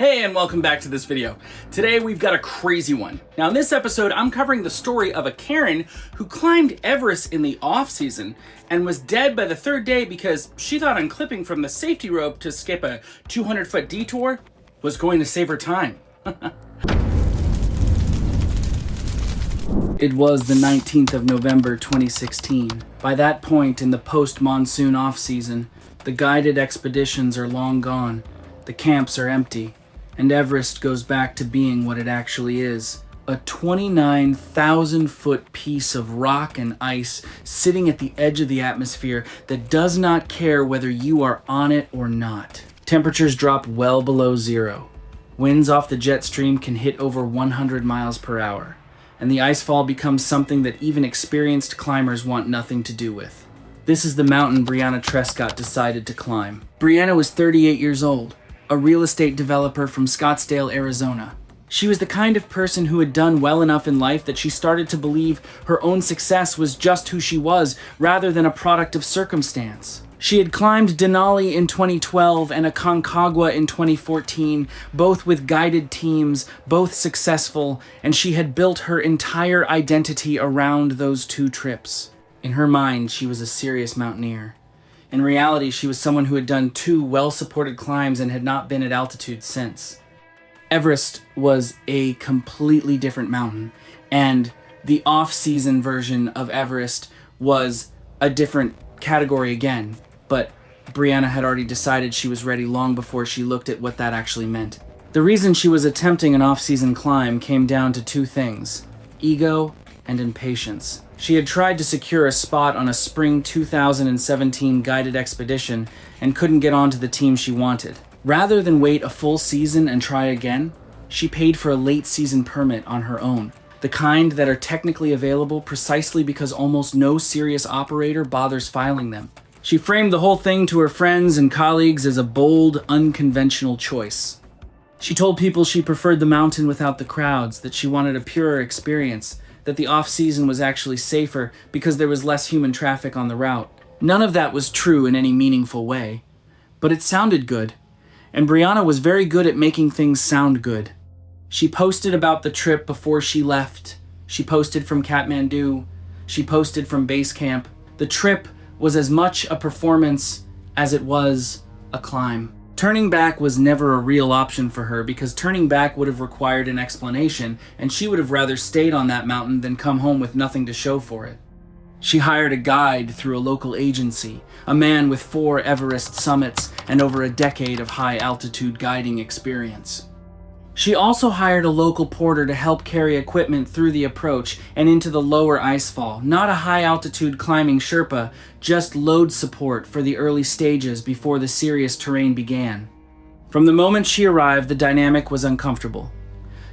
Hey, and welcome back to this video. Today we've got a crazy one. Now in this episode, I'm covering the story of a Karen who climbed Everest in the off-season and was dead by the third day because she thought unclipping from the safety rope to skip a 200-foot detour was going to save her time. It was the 19th of November 2016. By that point in the post-monsoon off-season, the guided expeditions are long gone, the camps are empty, and Everest goes back to being what it actually is. A 29,000-foot piece of rock and ice sitting at the edge of the atmosphere that does not care whether you are on it or not. Temperatures drop well below zero. Winds off the jet stream can hit over 100 miles per hour. And the icefall becomes something that even experienced climbers want nothing to do with. This is the mountain Brianna Trescott decided to climb. Brianna was 38 years old, a real estate developer from Scottsdale, Arizona. She was the kind of person who had done well enough in life that she started to believe her own success was just who she was, rather than a product of circumstance. She had climbed Denali in 2012 and Aconcagua in 2014, both with guided teams, both successful, and she had built her entire identity around those two trips. In her mind, she was a serious mountaineer. In reality, she was someone who had done 2 well-supported climbs and had not been at altitude since. Everest was a completely different mountain, and the off-season version of Everest was a different category again, but Brianna had already decided she was ready long before she looked at what that actually meant. The reason she was attempting an off-season climb came down to 2 things: ego and impatience. She had tried to secure a spot on a spring 2017 guided expedition and couldn't get onto the team she wanted. Rather than wait a full season and try again, she paid for a late season permit on her own, the kind that are technically available precisely because almost no serious operator bothers filing them. She framed the whole thing to her friends and colleagues as a bold, unconventional choice. She told people she preferred the mountain without the crowds, that she wanted a purer experience, that the off-season was actually safer because there was less human traffic on the route. None of that was true in any meaningful way, but it sounded good, and Brianna was very good at making things sound good. She posted about the trip before she left. She posted from Kathmandu. She posted from base camp. The trip was as much a performance as it was a climb. Turning back was never a real option for her because turning back would have required an explanation, and she would have rather stayed on that mountain than come home with nothing to show for it. She hired a guide through a local agency, a man with 4 Everest summits and over a decade of high-altitude guiding experience. She also hired a local porter to help carry equipment through the approach and into the lower icefall. Not a high-altitude climbing Sherpa, just load support for the early stages before the serious terrain began. From the moment she arrived, the dynamic was uncomfortable.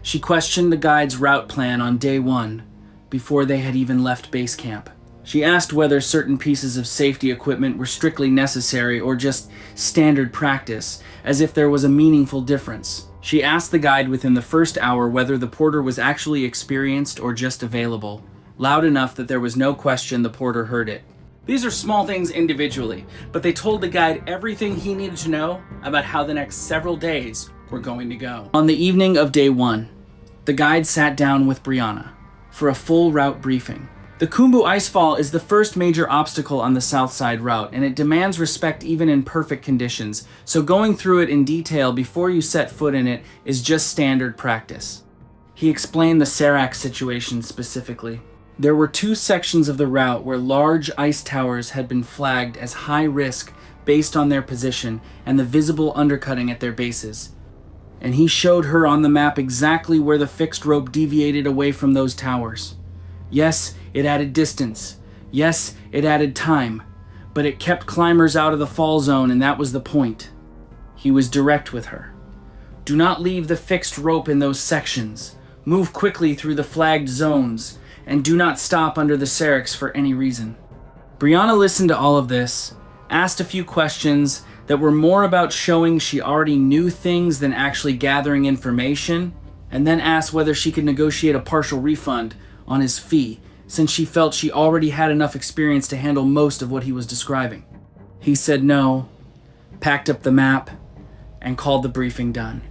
She questioned the guide's route plan on day 1, before they had even left base camp. She asked whether certain pieces of safety equipment were strictly necessary or just standard practice, as if there was a meaningful difference. She asked the guide within the first hour whether the porter was actually experienced or just available, loud enough that there was no question the porter heard it. These are small things individually, but they told the guide everything he needed to know about how the next several days were going to go. On the evening of day 1, the guide sat down with Brianna for a full route briefing. The Khumbu Icefall is the first major obstacle on the south side route, and it demands respect even in perfect conditions, so going through it in detail before you set foot in it is just standard practice. He explained the Serac situation specifically. There were 2 sections of the route where large ice towers had been flagged as high risk based on their position and the visible undercutting at their bases. And he showed her on the map exactly where the fixed rope deviated away from those towers. Yes, it added distance. Yes, it added time. But it kept climbers out of the fall zone, and that was the point. He was direct with her. Do not leave the fixed rope in those sections. Move quickly through the flagged zones, and do not stop under the Seracs for any reason. Brianna listened to all of this, asked a few questions that were more about showing she already knew things than actually gathering information, and then asked whether she could negotiate a partial refund on his fee, since she felt she already had enough experience to handle most of what he was describing. He said no, packed up the map, and called the briefing done.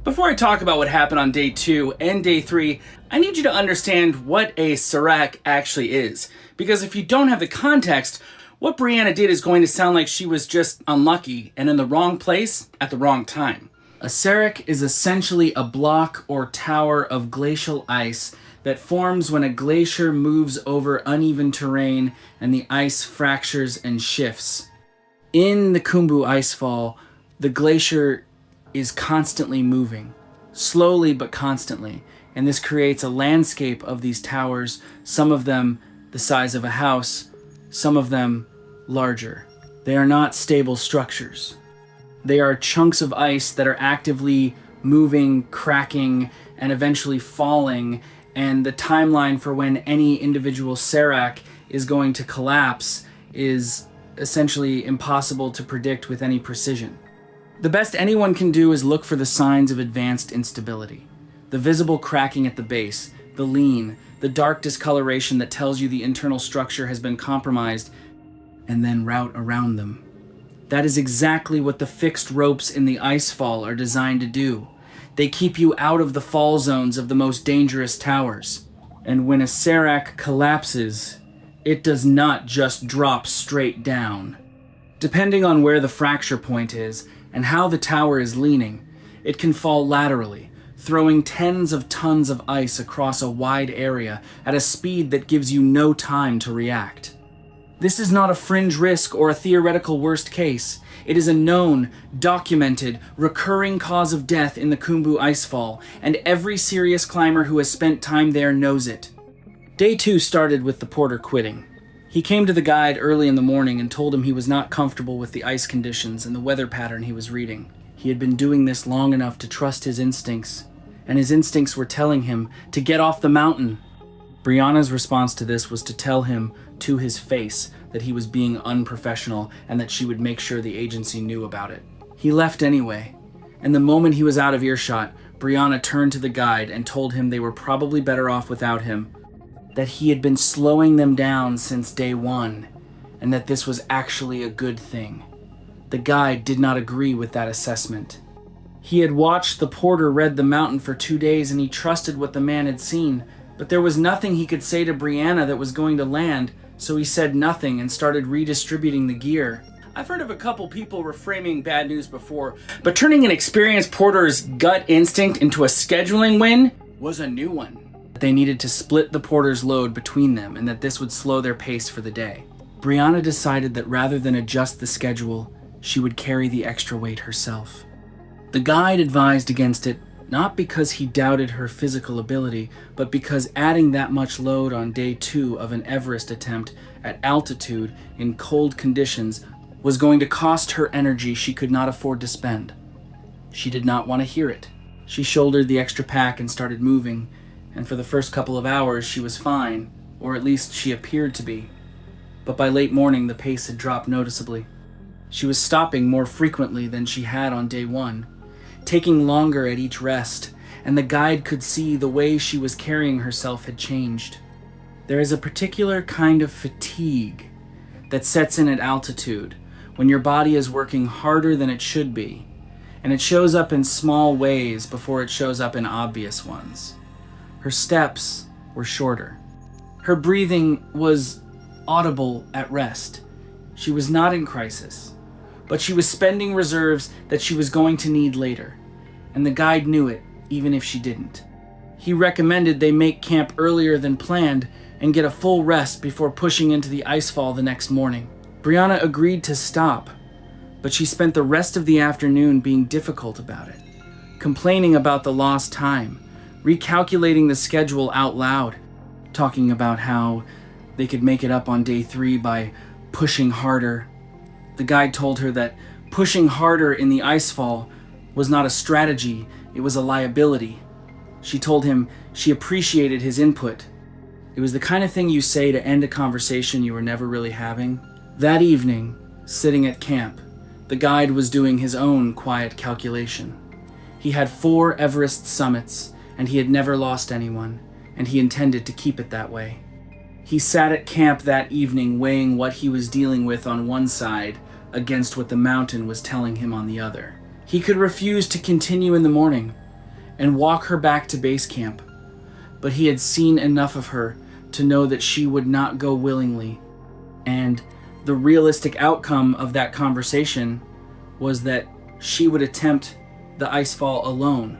Before I talk about what happened on day 2 and day 3, I need you to understand what a serac actually is. Because if you don't have the context, what Brianna did is going to sound like she was just unlucky and in the wrong place at the wrong time. A serac is essentially a block or tower of glacial ice that forms when a glacier moves over uneven terrain and the ice fractures and shifts. In the Khumbu icefall, the glacier is constantly moving, slowly but constantly, and this creates a landscape of these towers, some of them the size of a house, some of them larger. They are not stable structures. They are chunks of ice that are actively moving, cracking, and eventually falling, and the timeline for when any individual serac is going to collapse is essentially impossible to predict with any precision. The best anyone can do is look for the signs of advanced instability. The visible cracking at the base, the lean, the dark discoloration that tells you the internal structure has been compromised, and then route around them. That is exactly what the fixed ropes in the icefall are designed to do. They keep you out of the fall zones of the most dangerous towers. And when a serac collapses, it does not just drop straight down. Depending on where the fracture point is and how the tower is leaning, it can fall laterally, throwing tens of tons of ice across a wide area at a speed that gives you no time to react. This is not a fringe risk or a theoretical worst case. It is a known, documented, recurring cause of death in the Khumbu icefall, and every serious climber who has spent time there knows it. Day 2 started with the porter quitting. He came to the guide early in the morning and told him he was not comfortable with the ice conditions and the weather pattern he was reading. He had been doing this long enough to trust his instincts, and his instincts were telling him to get off the mountain. Brianna's response to this was to tell him to his face that he was being unprofessional and that she would make sure the agency knew about it. He left anyway, and the moment he was out of earshot, Brianna turned to the guide and told him they were probably better off without him, that he had been slowing them down since day 1, and that this was actually a good thing. The guide did not agree with that assessment. He had watched the porter read the mountain for 2 days and he trusted what the man had seen, but there was nothing he could say to Brianna that was going to land, so he said nothing and started redistributing the gear. I've heard of a couple people reframing bad news before, but turning an experienced porter's gut instinct into a scheduling win was a new one. They needed to split the porter's load between them and that this would slow their pace for the day. Brianna decided that rather than adjust the schedule, she would carry the extra weight herself. The guide advised against it, not because he doubted her physical ability, but because adding that much load on day 2 of an Everest attempt at altitude in cold conditions was going to cost her energy she could not afford to spend. She did not want to hear it. She shouldered the extra pack and started moving, and for the first couple of hours she was fine, or at least she appeared to be. But by late morning the pace had dropped noticeably. She was stopping more frequently than she had on day 1, taking longer at each rest, and the guide could see the way she was carrying herself had changed. There is a particular kind of fatigue that sets in at altitude when your body is working harder than it should be, and it shows up in small ways before it shows up in obvious ones. Her steps were shorter. Her breathing was audible at rest. She was not in crisis, but she was spending reserves that she was going to need later, and the guide knew it, even if she didn't. He recommended they make camp earlier than planned and get a full rest before pushing into the icefall the next morning. Brianna agreed to stop, but she spent the rest of the afternoon being difficult about it, complaining about the lost time, recalculating the schedule out loud, talking about how they could make it up on day 3 by pushing harder. The guide told her that pushing harder in the icefall was not a strategy, it was a liability. She told him she appreciated his input. It was the kind of thing you say to end a conversation you were never really having. That evening, sitting at camp, the guide was doing his own quiet calculation. He had 4 Everest summits, and he had never lost anyone, and he intended to keep it that way. He sat at camp that evening weighing what he was dealing with on one side against what the mountain was telling him on the other. He could refuse to continue in the morning, and walk her back to base camp. But he had seen enough of her to know that she would not go willingly, and the realistic outcome of that conversation was that she would attempt the icefall alone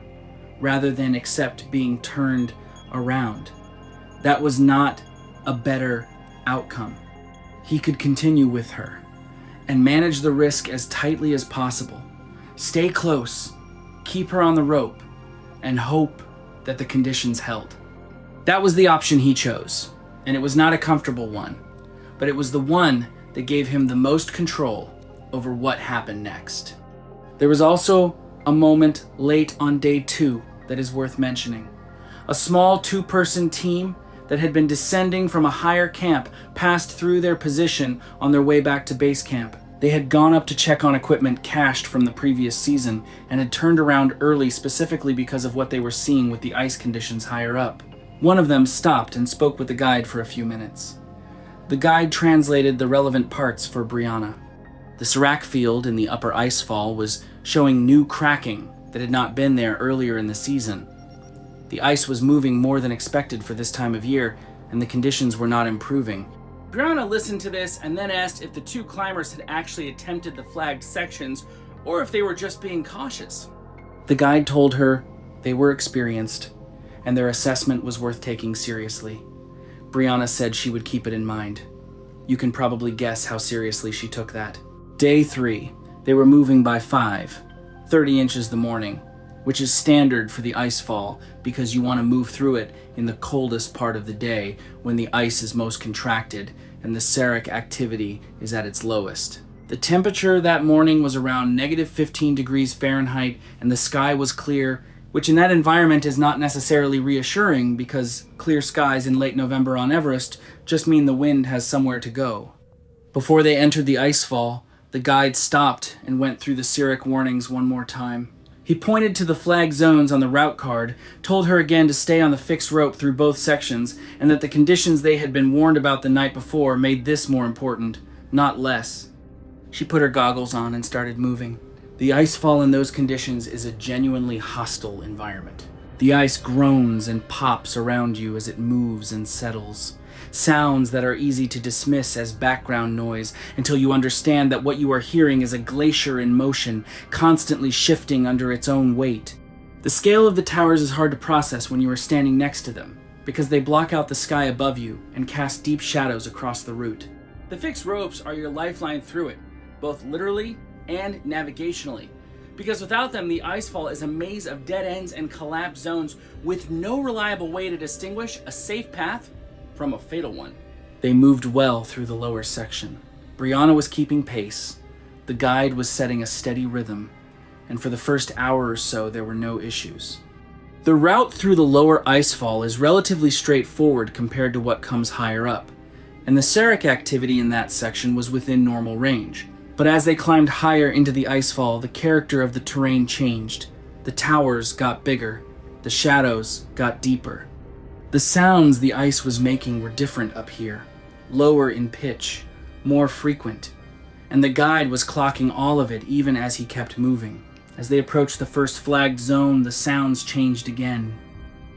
rather than accept being turned around. That was not a better outcome. He could continue with her and manage the risk as tightly as possible. Stay close, keep her on the rope, and hope that the conditions held. That was the option he chose, and it was not a comfortable one, but it was the one that gave him the most control over what happened next. There was also a moment late on day 2 that is worth mentioning. A small 2-person team that had been descending from a higher camp passed through their position on their way back to base camp. They had gone up to check on equipment cached from the previous season and had turned around early specifically because of what they were seeing with the ice conditions higher up. One of them stopped and spoke with the guide for a few minutes. The guide translated the relevant parts for Brianna. The Serac field in the upper icefall was showing new cracking that had not been there earlier in the season. The ice was moving more than expected for this time of year, and the conditions were not improving. Brianna listened to this and then asked if the 2 climbers had actually attempted the flagged sections or if they were just being cautious. The guide told her they were experienced and their assessment was worth taking seriously. Brianna said she would keep it in mind. You can probably guess how seriously she took that. Day 3, they were moving by 30 inches the morning, which is standard for the icefall because you want to move through it in the coldest part of the day when the ice is most contracted and the seric activity is at its lowest. The temperature that morning was around -15 degrees Fahrenheit and the sky was clear, which in that environment is not necessarily reassuring because clear skies in late November on Everest just mean the wind has somewhere to go. Before they entered the icefall, the guide stopped and went through the seric warnings one more time. He pointed to the flag zones on the route card, told her again to stay on the fixed rope through both sections, and that the conditions they had been warned about the night before made this more important, not less. She put her goggles on and started moving. The icefall in those conditions is a genuinely hostile environment. The ice groans and pops around you as it moves and settles. Sounds that are easy to dismiss as background noise until you understand that what you are hearing is a glacier in motion, constantly shifting under its own weight. The scale of the towers is hard to process when you are standing next to them, because they block out the sky above you and cast deep shadows across the route. The fixed ropes are your lifeline through it, both literally and navigationally, because without them, the icefall is a maze of dead ends and collapsed zones with no reliable way to distinguish a safe path from a fatal one. They moved well through the lower section. Brianna was keeping pace. The guide was setting a steady rhythm, and for the first hour or so, there were no issues. The route through the lower icefall is relatively straightforward compared to what comes higher up, and the seric activity in that section was within normal range. But as they climbed higher into the icefall, the character of the terrain changed. The towers got bigger. The shadows got deeper. The sounds the ice was making were different up here, lower in pitch, more frequent, and the guide was clocking all of it even as he kept moving. As they approached the first flagged zone, the sounds changed again.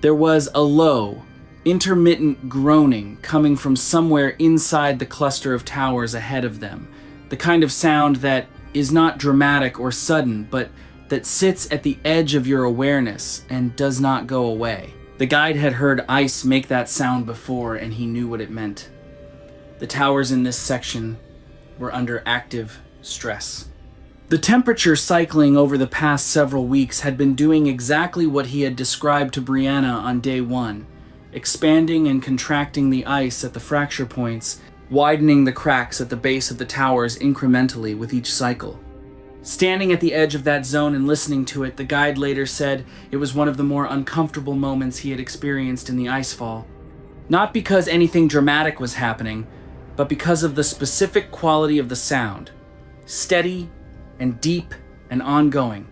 There was a low, intermittent groaning coming from somewhere inside the cluster of towers ahead of them, the kind of sound that is not dramatic or sudden, but that sits at the edge of your awareness and does not go away. The guide had heard ice make that sound before, and he knew what it meant. The towers in this section were under active stress. The temperature cycling over the past several weeks had been doing exactly what he had described to Brianna on day 1, expanding and contracting the ice at the fracture points, widening the cracks at the base of the towers incrementally with each cycle. Standing at the edge of that zone and listening to it, the guide later said it was one of the more uncomfortable moments he had experienced in the icefall. Not because anything dramatic was happening, but because of the specific quality of the sound. Steady and deep and ongoing.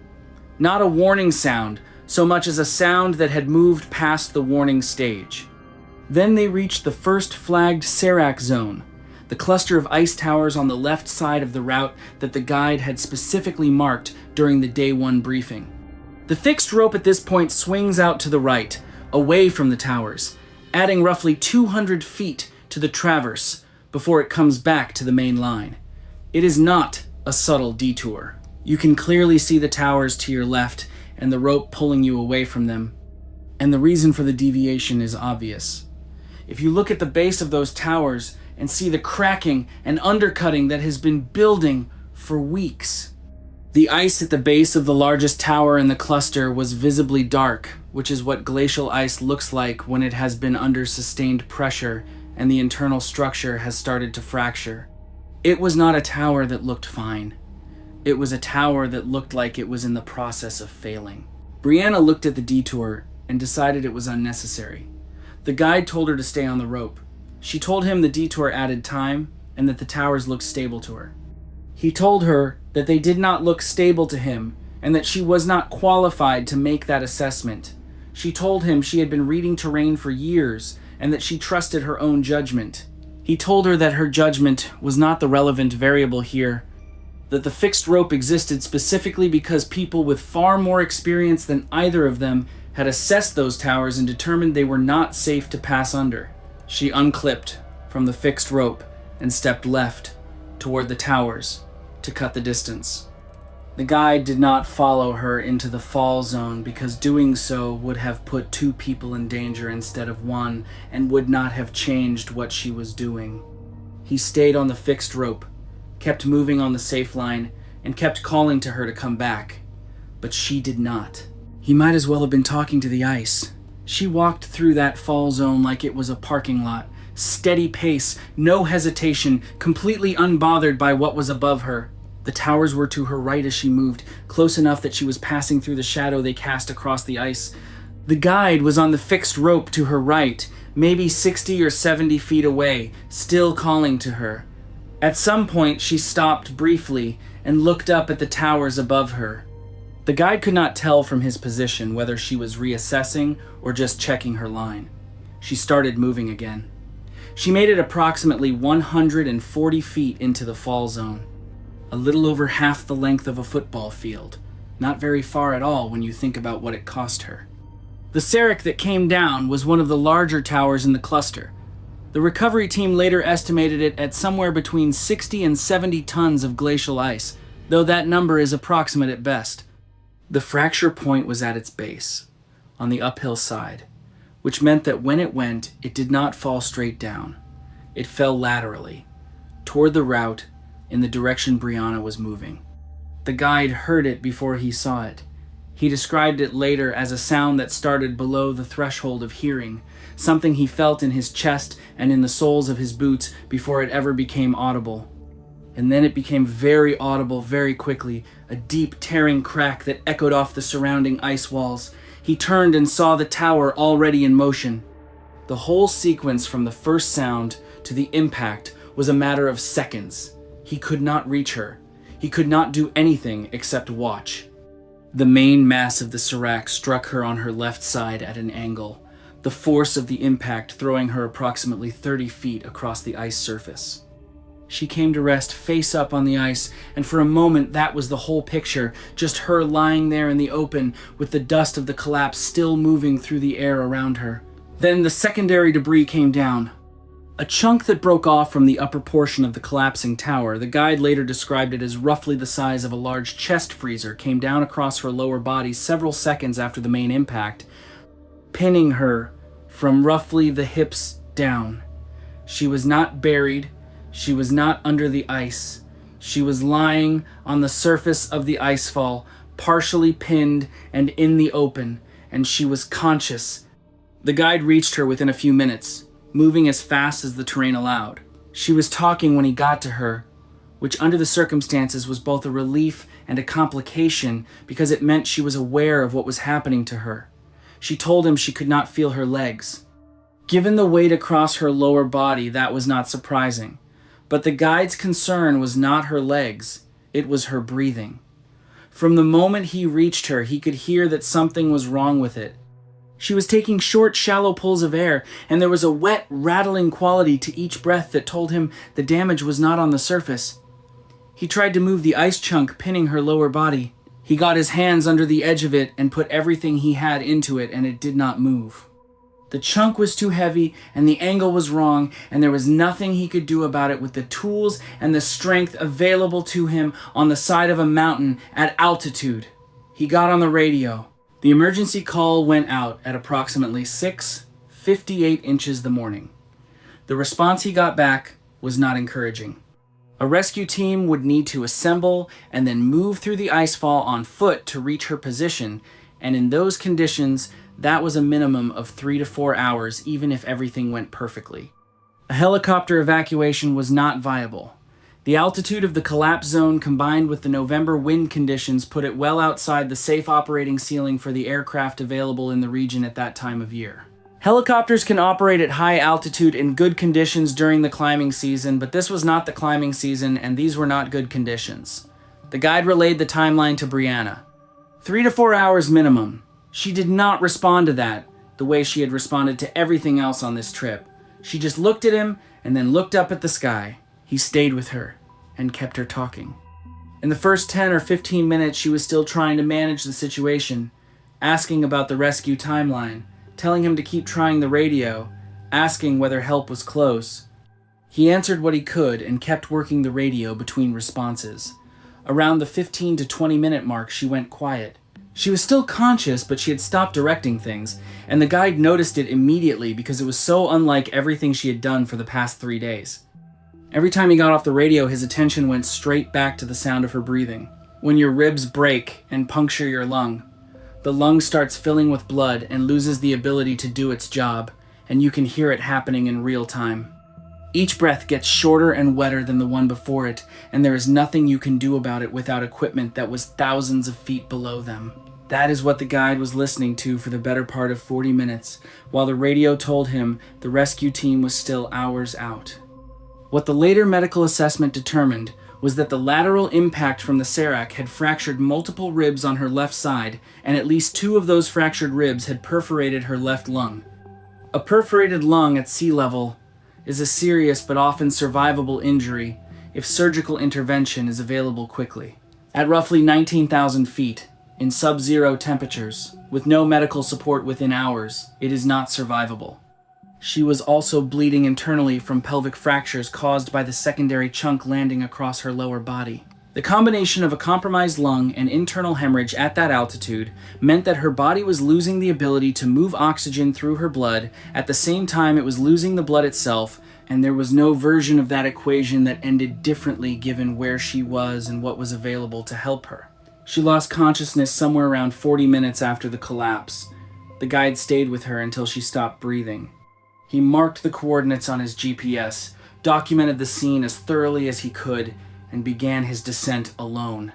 Not a warning sound, so much as a sound that had moved past the warning stage. Then they reached the first flagged serac zone, the cluster of ice towers on the left side of the route that the guide had specifically marked during the day 1 briefing. The fixed rope at this point swings out to the right, away from the towers, adding roughly 200 feet to the traverse before it comes back to the main line. It is not a subtle detour. You can clearly see the towers to your left and the rope pulling you away from them. And the reason for the deviation is obvious. If you look at the base of those towers and see the cracking and undercutting that has been building for weeks. The ice at the base of the largest tower in the cluster was visibly dark, which is what glacial ice looks like when it has been under sustained pressure and the internal structure has started to fracture. It was not a tower that looked fine. It was a tower that looked like it was in the process of failing. Brianna looked at the detour and decided it was unnecessary. The guide told her to stay on the rope. She told him the detour added time and that the towers looked stable to her. He told her that they did not look stable to him and that she was not qualified to make that assessment. She told him she had been reading terrain for years and that she trusted her own judgment. He told her that her judgment was not the relevant variable here, that the fixed rope existed specifically because people with far more experience than either of them had assessed those towers and determined they were not safe to pass under. She unclipped from the fixed rope and stepped left toward the towers to cut the distance. The guide did not follow her into the fall zone because doing so would have put 2 people in danger instead of 1 and would not have changed what she was doing. He stayed on the fixed rope, kept moving on the safe line, and kept calling to her to come back. But she did not. He might as well have been talking to the ice. She walked through that fall zone like it was a parking lot. Steady pace, no hesitation, completely unbothered by what was above her. The towers were to her right as she moved, close enough that she was passing through the shadow they cast across the ice. The guide was on the fixed rope to her right, maybe 60 or 70 feet away, still calling to her. At some point, she stopped briefly and looked up at the towers above her. The guide could not tell from his position whether she was reassessing or just checking her line. She started moving again. She made it approximately 140 feet into the fall zone. A little over half the length of a football field. Not very far at all when you think about what it cost her. The Sarek that came down was one of the larger towers in the cluster. The recovery team later estimated it at somewhere between 60 and 70 tons of glacial ice, though that number is approximate at best. The fracture point was at its base, on the uphill side, which meant that when it went, it did not fall straight down. It fell laterally, toward the route in the direction Brianna was moving. The guide heard it before he saw it. He described it later as a sound that started below the threshold of hearing, something he felt in his chest and in the soles of his boots before it ever became audible. And then it became very audible very quickly, a deep tearing crack that echoed off the surrounding ice walls. He turned and saw the tower already in motion. The whole sequence from the first sound to the impact was a matter of seconds. He could not reach her. He could not do anything except watch. The main mass of the Serac struck her on her left side at an angle, the force of the impact throwing her approximately 30 feet across the ice surface. She came to rest face up on the ice, and for a moment that was the whole picture, just her lying there in the open with the dust of the collapse still moving through the air around her. Then the secondary debris came down. A chunk that broke off from the upper portion of the collapsing tower, the guide later described it as roughly the size of a large chest freezer, came down across her lower body several seconds after the main impact, pinning her from roughly the hips down. She was not buried. She was not under the ice. She was lying on the surface of the icefall, partially pinned and in the open, and she was conscious. The guide reached her within a few minutes, moving as fast as the terrain allowed. She was talking when he got to her, which under the circumstances was both a relief and a complication because it meant she was aware of what was happening to her. She told him she could not feel her legs. Given the weight across her lower body, that was not surprising. But the guide's concern was not her legs, it was her breathing. From the moment he reached her, he could hear that something was wrong with it. She was taking short, shallow pulls of air, and there was a wet, rattling quality to each breath that told him the damage was not on the surface. He tried to move the ice chunk pinning her lower body. He got his hands under the edge of it and put everything he had into it, and it did not move. The chunk was too heavy, and the angle was wrong, and there was nothing he could do about it with the tools and the strength available to him on the side of a mountain at altitude. He got on the radio. The emergency call went out at approximately 6:58 inches the morning. The response he got back was not encouraging. A rescue team would need to assemble and then move through the icefall on foot to reach her position, and in those conditions, that was a minimum of 3 to 4 hours, even if everything went perfectly. A helicopter evacuation was not viable. The altitude of the collapse zone combined with the November wind conditions put it well outside the safe operating ceiling for the aircraft available in the region at that time of year. Helicopters can operate at high altitude in good conditions during the climbing season, but this was not the climbing season, and these were not good conditions. The guide relayed the timeline to Brianna. 3 to 4 hours minimum. She did not respond to that the way she had responded to everything else on this trip. She just looked at him and then looked up at the sky. He stayed with her and kept her talking. In the first 10 or 15 minutes, she was still trying to manage the situation, asking about the rescue timeline, telling him to keep trying the radio, asking whether help was close. He answered what he could and kept working the radio between responses. Around the 15 to 20 minute mark, she went quiet. She was still conscious, but she had stopped directing things, and the guide noticed it immediately because it was so unlike everything she had done for the past 3 days. Every time he got off the radio, his attention went straight back to the sound of her breathing. When your ribs break and puncture your lung, the lung starts filling with blood and loses the ability to do its job, and you can hear it happening in real time. Each breath gets shorter and wetter than the one before it, and there is nothing you can do about it without equipment that was thousands of feet below them. That is what the guide was listening to for the better part of 40 minutes, while the radio told him the rescue team was still hours out. What the later medical assessment determined was that the lateral impact from the Serac had fractured multiple ribs on her left side, and at least 2 of those fractured ribs had perforated her left lung. A perforated lung at sea level is a serious but often survivable injury if surgical intervention is available quickly. At roughly 19,000 feet, in sub-zero temperatures, with no medical support within hours, it is not survivable. She was also bleeding internally from pelvic fractures caused by the secondary chunk landing across her lower body. The combination of a compromised lung and internal hemorrhage at that altitude meant that her body was losing the ability to move oxygen through her blood at the same time it was losing the blood itself, and there was no version of that equation that ended differently given where she was and what was available to help her. She lost consciousness somewhere around 40 minutes after the collapse. The guide stayed with her until she stopped breathing. He marked the coordinates on his GPS, documented the scene as thoroughly as he could, and began his descent alone.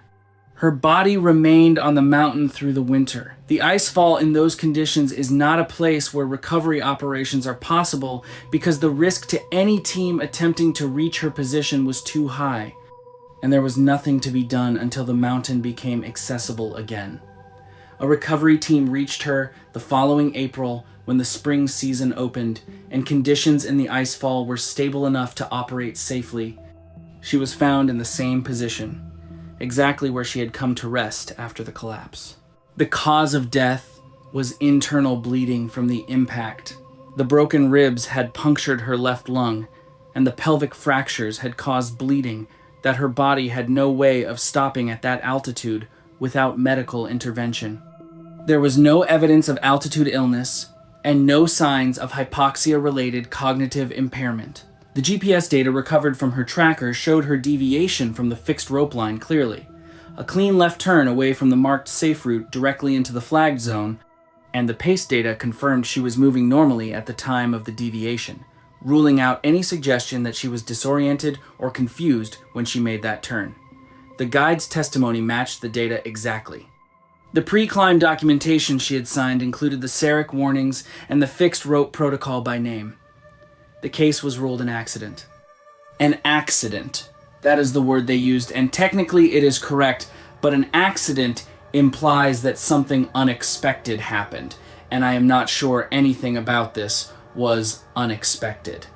Her body remained on the mountain through the winter. The icefall in those conditions is not a place where recovery operations are possible because the risk to any team attempting to reach her position was too high, and there was nothing to be done until the mountain became accessible again. A recovery team reached her the following April when the spring season opened and conditions in the icefall were stable enough to operate safely. She was found in the same position, exactly where she had come to rest after the collapse. The cause of death was internal bleeding from the impact. The broken ribs had punctured her left lung, and the pelvic fractures had caused bleeding that her body had no way of stopping at that altitude without medical intervention. There was no evidence of altitude illness and no signs of hypoxia-related cognitive impairment. The GPS data recovered from her tracker showed her deviation from the fixed rope line clearly, a clean left turn away from the marked safe route directly into the flagged zone, and the pace data confirmed she was moving normally at the time of the deviation, ruling out any suggestion that she was disoriented or confused when she made that turn. The guide's testimony matched the data exactly. The pre-climb documentation she had signed included the Serac warnings and the fixed rope protocol by name. The case was ruled an accident. An accident. That is the word they used, and technically it is correct, but an accident implies that something unexpected happened, and I am not sure anything about this was unexpected.